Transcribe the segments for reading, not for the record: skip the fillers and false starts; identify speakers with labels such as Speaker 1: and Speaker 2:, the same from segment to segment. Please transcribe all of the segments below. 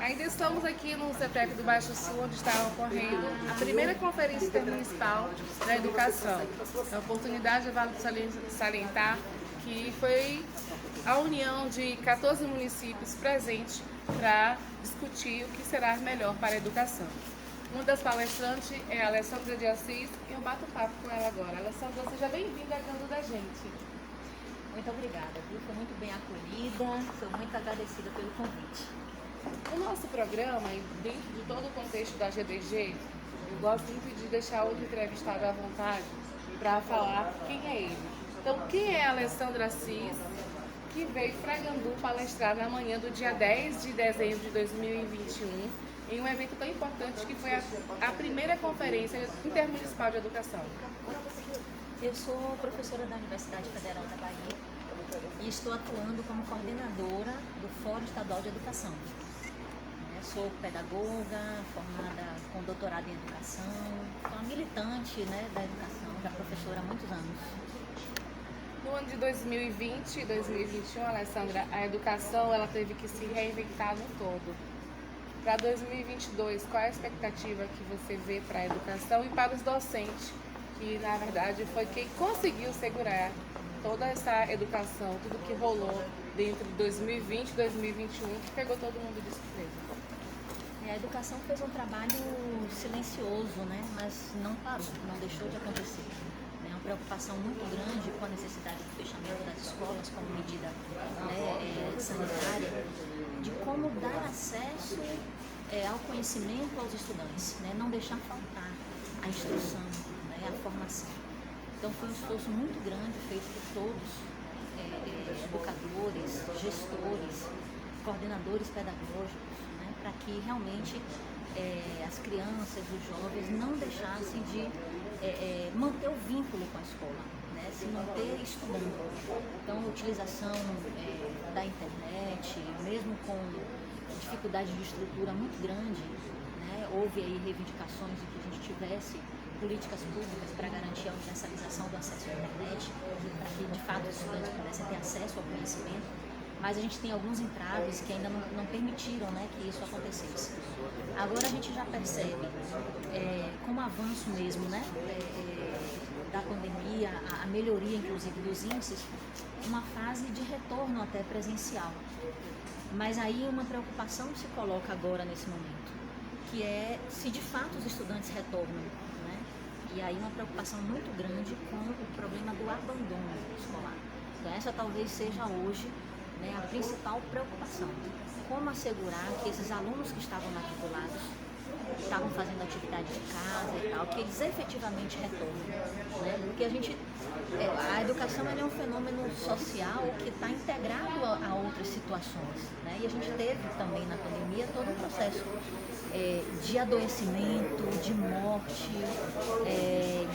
Speaker 1: Ainda estamos aqui no CETEP do Baixo Sul, onde está ocorrendo a primeira Conferência Intermunicipal da Educação. A oportunidade vale salientar que foi a união de 14 municípios presentes para discutir o que será melhor para a educação. Uma das palestrantes é a Alessandra de Assis e eu bato papo com ela agora. Alessandra, seja bem-vinda à Canto da Gente.
Speaker 2: Muito obrigada, viu? Foi muito bem acolhida, sou muito agradecida pelo convite.
Speaker 1: O nosso programa, dentro de todo o contexto da GDG, eu gosto muito de deixar outro entrevistado à vontade para falar quem é ele. Então, quem é a Alessandra Assis, que veio para Gandu palestrar na manhã do dia 10 de dezembro de 2021, em um evento tão importante que foi a primeira Conferência Intermunicipal de Educação?
Speaker 2: Eu sou professora da Universidade Federal da Bahia e estou atuando como coordenadora do Fórum Estadual de Educação. Sou pedagoga, formada com doutorado em educação, sou uma militante, da educação, já professora há muitos anos.
Speaker 1: No ano de 2020 e 2021, Alessandra, a educação ela teve que se reinventar no todo. Para 2022, qual é a expectativa que você vê para a educação e para os docentes, que na verdade foi quem conseguiu segurar toda essa educação, tudo que rolou dentro de 2020 e 2021, que pegou todo mundo de surpresa?
Speaker 2: A educação fez um trabalho silencioso, mas não parou, não deixou de acontecer. É uma preocupação muito grande com a necessidade do fechamento das escolas como medida sanitária, de como dar acesso ao conhecimento aos estudantes, não deixar faltar a instrução, a formação. Então foi um esforço muito grande feito por todos, educadores, gestores, coordenadores pedagógicos, para que realmente as crianças, os jovens não deixassem de manter o vínculo com a escola, se manter estudando. Então a utilização da internet, mesmo com dificuldade de estrutura muito grande, houve aí reivindicações de que a gente tivesse políticas públicas para garantir a universalização do acesso à internet, para que de fato os estudantes pudessem ter acesso ao conhecimento, mas a gente tem alguns entraves que ainda não permitiram que isso acontecesse. Agora a gente já percebe, com o avanço mesmo da pandemia, a melhoria inclusive dos índices, uma fase de retorno até presencial. Mas aí uma preocupação se coloca agora nesse momento, que é se de fato os estudantes retornam. E aí uma preocupação muito grande com o problema do abandono escolar. Então essa talvez seja hoje a principal preocupação. Como assegurar que esses alunos que estavam matriculados, estavam fazendo atividade de casa e tal, que eles efetivamente retornem. Porque a educação é um fenômeno social que está integrado a outras situações. E a gente teve também na pandemia todo um processo de adoecimento, de morte,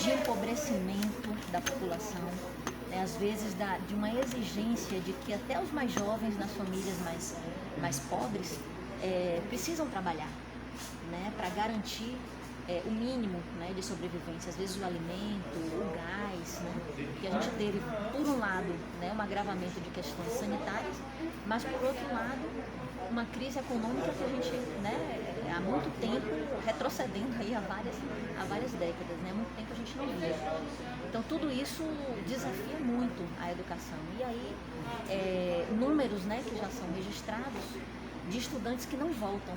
Speaker 2: de empobrecimento da população. Às vezes de uma exigência de que até os mais jovens nas famílias mais pobres precisam trabalhar, para garantir o mínimo de sobrevivência, às vezes o alimento, o gás, que a gente teve, por um lado, um agravamento de questões sanitárias, mas por outro lado, uma crise econômica que a gente, há muito tempo, retrocedendo aí há várias décadas, há muito tempo a gente não via. Então tudo isso desafia muito a educação. E aí, números que já são registrados de estudantes que não voltam.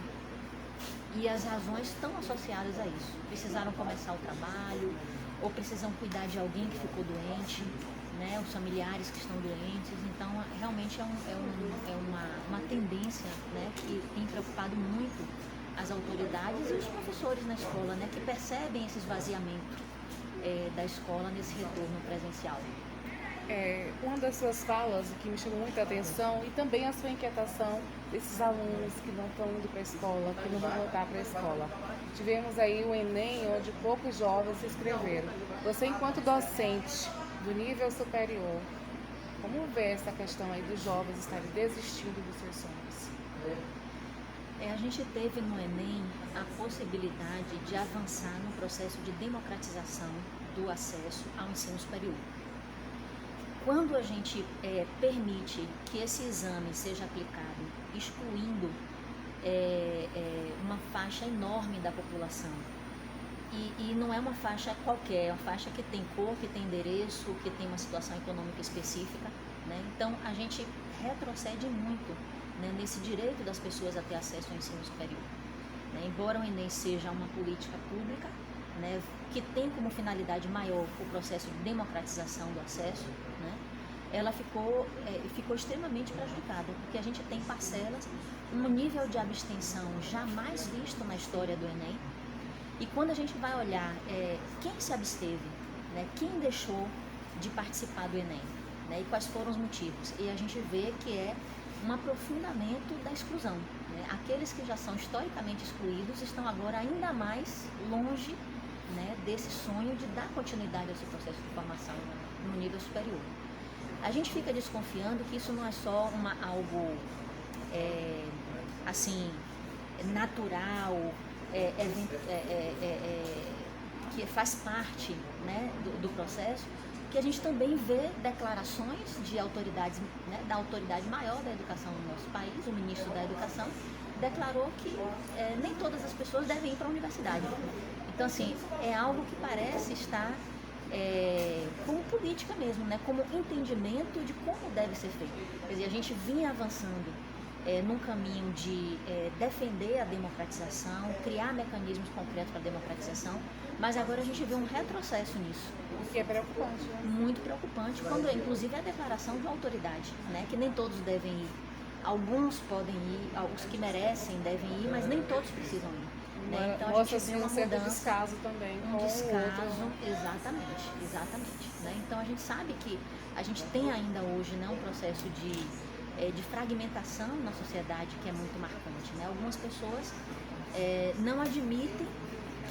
Speaker 2: E as razões estão associadas a isso. Precisaram começar o trabalho, ou precisam cuidar de alguém que ficou doente, os familiares que estão doentes. Então, realmente é uma tendência que tem preocupado muito as autoridades e os professores na escola, que percebem esse esvaziamento da escola nesse retorno presencial.
Speaker 1: Uma das suas falas que me chamou muita atenção e também a sua inquietação desses alunos que não estão indo para a escola, que não vão voltar para a escola. Tivemos aí o Enem, onde poucos jovens se inscreveram. Você, enquanto docente do nível superior, como vê essa questão aí dos jovens estarem desistindo dos seus sonhos?
Speaker 2: A gente teve no Enem a possibilidade de avançar no processo de democratização do acesso ao ensino superior. Quando a gente permite que esse exame seja aplicado excluindo uma faixa enorme da população. E não é uma faixa qualquer, é uma faixa que tem cor, que tem endereço, que tem uma situação econômica específica, né? Então, a gente retrocede muito, né, nesse direito das pessoas a ter acesso ao ensino superior. Né? Embora o Enem seja uma política pública, né, que tem como finalidade maior o processo de democratização do acesso, né, ela ficou extremamente prejudicada, porque a gente tem parcelas, um nível de abstenção jamais visto na história do Enem. E quando a gente vai olhar quem se absteve, né, quem deixou de participar do Enem, né, e quais foram os motivos, e a gente vê que é um aprofundamento da exclusão. Né? Aqueles que já são historicamente excluídos estão agora ainda mais longe, né, desse sonho de dar continuidade ao seu processo de formação no nível superior. A gente fica desconfiando que isso não é só algo assim, natural, que faz parte, né, do processo, que a gente também vê declarações de autoridades, né, da autoridade maior da educação no nosso país, o ministro da Educação, declarou que nem todas as pessoas devem ir para a universidade. Então, assim, é algo que parece estar como política mesmo, né, como entendimento de como deve ser feito. Quer dizer, a gente vinha avançando num caminho de defender a democratização, criar mecanismos concretos para a democratização, mas agora a gente vê um retrocesso nisso.
Speaker 1: O que é preocupante, né?
Speaker 2: Muito preocupante, quando inclusive é a declaração de uma autoridade, né, que nem todos devem ir. Alguns podem ir, os que merecem devem ir, mas nem todos precisam ir. Né? Então a gente vê uma mudança,
Speaker 1: descaso também,
Speaker 2: um descaso, exatamente. Né? Então a gente sabe que a gente tem ainda hoje, né, um processo de fragmentação na sociedade que é muito marcante. Né? Algumas pessoas não admitem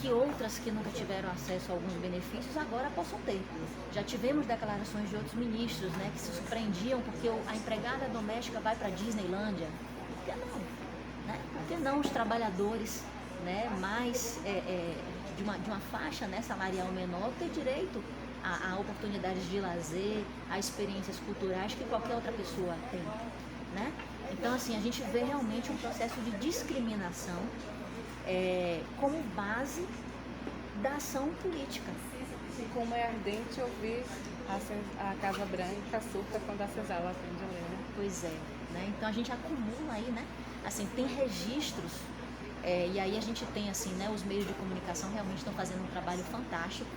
Speaker 2: que outras que nunca tiveram acesso a alguns benefícios agora possam ter. Já tivemos declarações de outros ministros, né, que se surpreendiam porque a empregada doméstica vai para a Disneylândia. Por que não? Né? Por que não os trabalhadores, né, mais de uma faixa, né, salarial menor ter direito a oportunidades de lazer, a experiências culturais que qualquer outra pessoa tem, né? Então, assim, a gente vê realmente um processo de discriminação como base da ação política.
Speaker 1: E como é ardente ouvir a Casa Branca surta quando a senzala aprende a ler, né?
Speaker 2: Pois é, né? Então a gente acumula aí, né? Assim, tem registros, e aí a gente tem, assim, né, os meios de comunicação realmente estão fazendo um trabalho fantástico,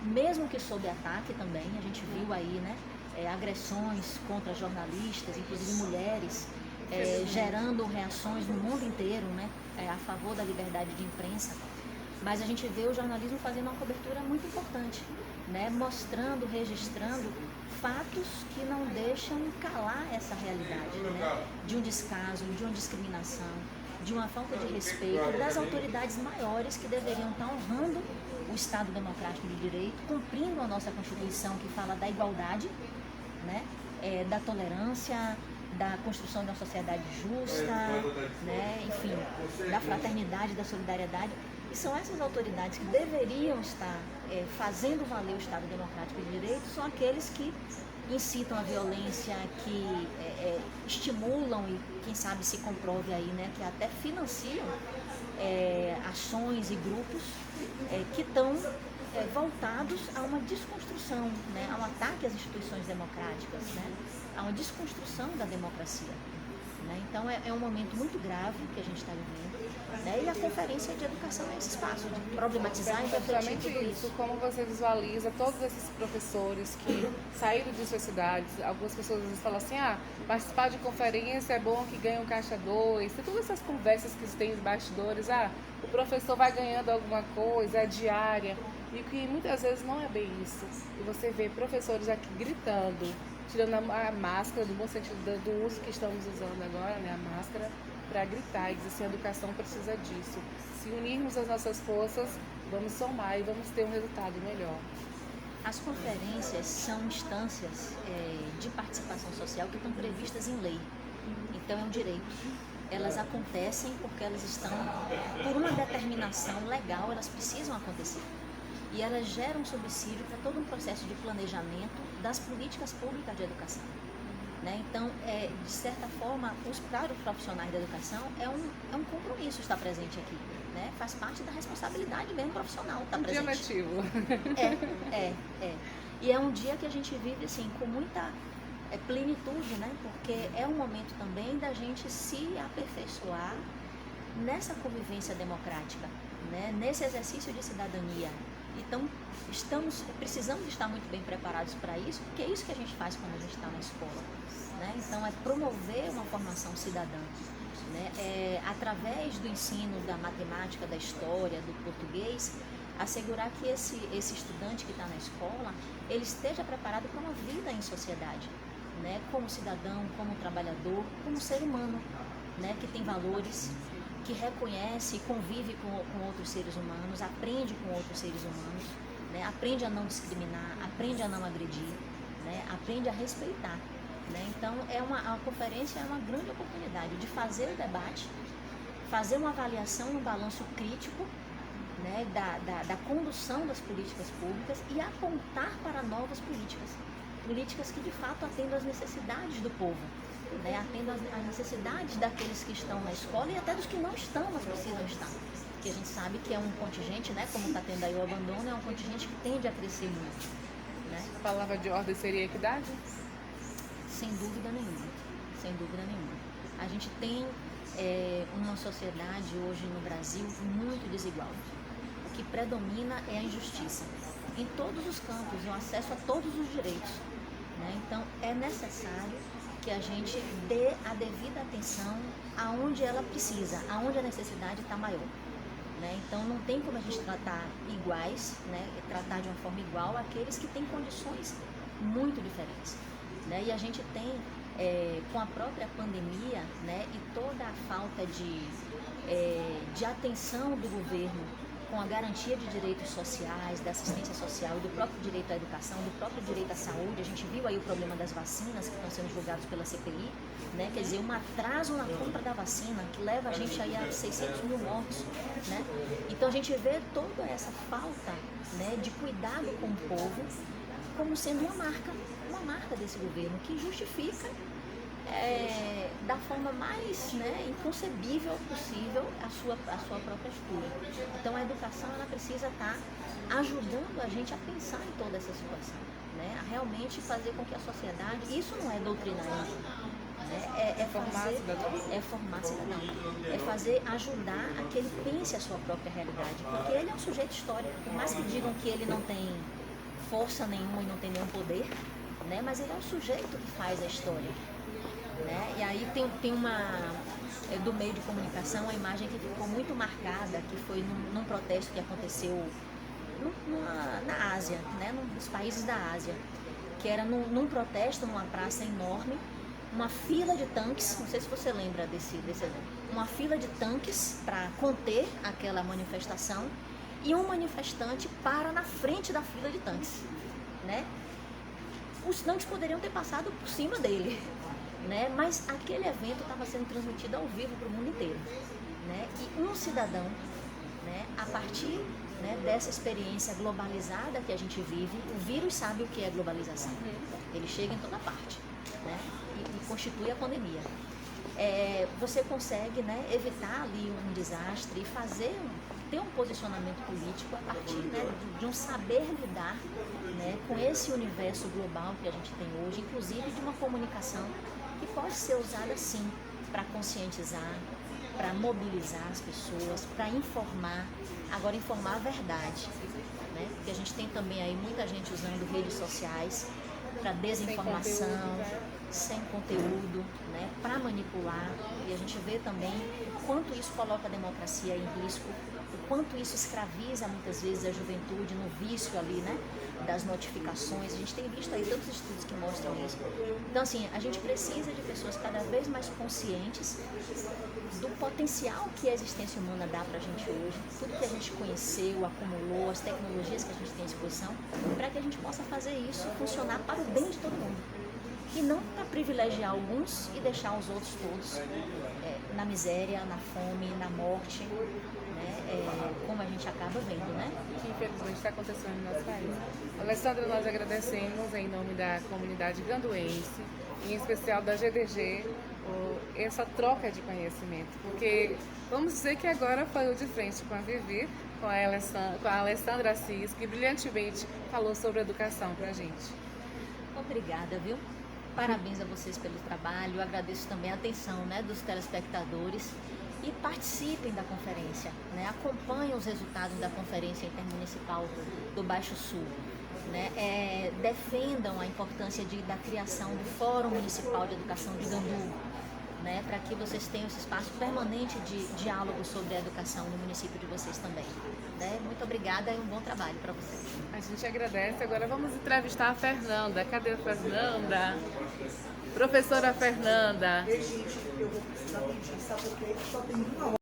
Speaker 2: mesmo que sob ataque também. A gente viu aí, né, agressões contra jornalistas, inclusive mulheres, gerando reações no mundo inteiro, né, a favor da liberdade de imprensa. Mas a gente vê o jornalismo fazendo uma cobertura muito importante, né, mostrando, registrando fatos que não deixam calar essa realidade, né, de um descaso, de uma discriminação, de uma falta de respeito das autoridades maiores que deveriam estar honrando o Estado Democrático de Direito, cumprindo a nossa Constituição que fala da igualdade, né, da tolerância, da construção de uma sociedade justa, né, enfim, da fraternidade, da solidariedade. E são essas autoridades que deveriam estar fazendo valer o Estado Democrático de Direito, são aqueles que incitam a violência, que estimulam e, quem sabe, se comprove aí, né, que até financiam ações e grupos que estão voltados a uma desconstrução, né, a um ataque às instituições democráticas, né, a uma desconstrução da democracia. Né? Então é um momento muito grave que a gente está vivendo, né? E a Conferência de Educação é esse espaço de problematizar e refletir tudo isso.
Speaker 1: Como você visualiza todos esses professores que saíram de suas cidades? Algumas pessoas às vezes falam assim, participar de conferência é bom que ganha um caixa 2, tem todas essas conversas que tem os bastidores, o professor vai ganhando alguma coisa, é diária, e que muitas vezes não é bem isso. E você vê professores aqui gritando, tirando a máscara, no bom sentido do uso que estamos usando agora, né, a máscara, para gritar e dizer assim, a educação precisa disso. Se unirmos as nossas forças, vamos somar e vamos ter um resultado melhor.
Speaker 2: As conferências são instâncias de participação social que estão previstas em lei. Então é um direito. Elas acontecem porque elas estão, por uma determinação legal, elas precisam acontecer. E elas geram subsídio para todo um processo de planejamento das políticas públicas de educação. né? Então, de certa forma, para os profissionais da educação, é um compromisso estar presente aqui, né? Faz parte da responsabilidade mesmo profissional estar presente.
Speaker 1: Dia letivo.
Speaker 2: E é um dia que a gente vive assim, com muita plenitude, né? Porque é um momento também da gente se aperfeiçoar nessa convivência democrática, né? Nesse exercício de cidadania. Então, precisamos estar muito bem preparados para isso, porque é isso que a gente faz quando a gente está na escola, né? Então, é promover uma formação cidadã, né? Através do ensino da matemática, da história, do português, assegurar que esse estudante que está na escola, ele esteja preparado para uma vida em sociedade, né? Como cidadão, como trabalhador, como ser humano, né? Que tem valores, que reconhece e convive com outros seres humanos, aprende com outros seres humanos, né? Aprende a não discriminar, aprende a não agredir, né? Aprende a respeitar, né? Então, a conferência é uma grande oportunidade de fazer o debate, fazer uma avaliação no balanço crítico, né? da condução das políticas públicas e apontar para novas políticas que de fato atendam às necessidades do povo, né? Atendam às necessidades daqueles que estão na escola e até dos que não estão, mas precisam estar. Porque a gente sabe que é um contingente, né? Como está tendo aí o abandono, é um contingente que tende a crescer muito, né?
Speaker 1: A palavra de ordem seria equidade?
Speaker 2: Sem dúvida nenhuma, sem dúvida nenhuma. A gente tem uma sociedade hoje no Brasil muito desigual. O que predomina é a injustiça. Em todos os campos, o acesso a todos os direitos, né? Então, é necessário que a gente dê a devida atenção aonde ela precisa, aonde a necessidade está maior, né? Então, não tem como a gente tratar iguais, né? Tratar de uma forma igual aqueles que têm condições muito diferentes, né? E a gente tem, com a própria pandemia, né? E toda a falta de atenção do governo com a garantia de direitos sociais, da assistência social e do próprio direito à educação, do próprio direito à saúde. A gente viu aí o problema das vacinas que estão sendo julgados pela CPI, né? Quer dizer, um atraso na compra da vacina que leva a gente aí a 600 mil mortos, né? Então a gente vê toda essa falta, né, de cuidado com o povo como sendo uma marca desse governo que justifica da forma mais, né, inconcebível possível a sua própria escolha. Então a educação ela precisa estar ajudando a gente a pensar em toda essa situação, né, a realmente fazer com que a sociedade, isso não é doutrinarismo, né, é formar cidadão, é fazer, ajudar a que ele pense a sua própria realidade, porque ele é um sujeito histórico, por mais que digam que ele não tem força nenhuma e não tem nenhum poder, né, mas ele é um sujeito que faz a história. Né? E aí tem uma do meio de comunicação, uma imagem que ficou muito marcada, que foi num protesto que aconteceu na Ásia, né? Num dos países da Ásia, que era num protesto, numa praça enorme, uma fila de tanques, não sei se você lembra desse evento, uma fila de tanques para conter aquela manifestação, e um manifestante para na frente da fila de tanques, né? Os tanques poderiam ter passado por cima dele, né? Mas aquele evento estava sendo transmitido ao vivo para o mundo inteiro, né? E um cidadão, né, a partir, né, dessa experiência globalizada que a gente vive, o vírus sabe o que é globalização, ele chega em toda parte, né? E constitui a pandemia. Você consegue, né, evitar ali um desastre e ter um posicionamento político a partir, né, de um saber lidar, né, com esse universo global que a gente tem hoje, inclusive de uma comunicação que pode ser usada sim para conscientizar, para mobilizar as pessoas, para informar, agora informar a verdade, né? Porque a gente tem também aí muita gente usando redes sociais para desinformação, sem conteúdo, né? Para manipular, e a gente vê também o quanto isso coloca a democracia em risco, o quanto isso escraviza muitas vezes a juventude no vício ali, né, das notificações. A gente tem visto aí tantos estudos que mostram isso. Então, assim, a gente precisa de pessoas cada vez mais conscientes do potencial que a existência humana dá pra gente hoje, tudo que a gente conheceu, acumulou, as tecnologias que a gente tem à disposição, para que a gente possa fazer isso funcionar para o bem de todo mundo. E não para privilegiar alguns e deixar os outros todos na miséria, na fome, na morte, né? Como a gente acaba vendo, né?
Speaker 1: Que infelizmente está acontecendo no nosso país. Alessandra, nós agradecemos em nome da comunidade ganduense, em especial da GDG, essa troca de conhecimento, porque vamos dizer que agora foi o de frente com a Vivi, com a Alessandra Assis, que brilhantemente falou sobre educação para a gente.
Speaker 2: Obrigada, viu? Parabéns a vocês pelo trabalho, eu agradeço também a atenção, né, dos telespectadores e participem da conferência, né? Acompanhem os resultados da Conferência Intermunicipal do Baixo Sul, né? Defendam a importância da criação do Fórum Municipal de Educação de Gandu, né? Para que vocês tenham esse espaço permanente de diálogo sobre a educação no município de vocês também, né? Muito obrigada e um bom trabalho para vocês.
Speaker 1: A gente agradece. Agora vamos entrevistar a Fernanda. Cadê a Fernanda? Professora Fernanda.
Speaker 3: Gente, eu vou precisar pedir, sabe por quê? Só tem uma hora.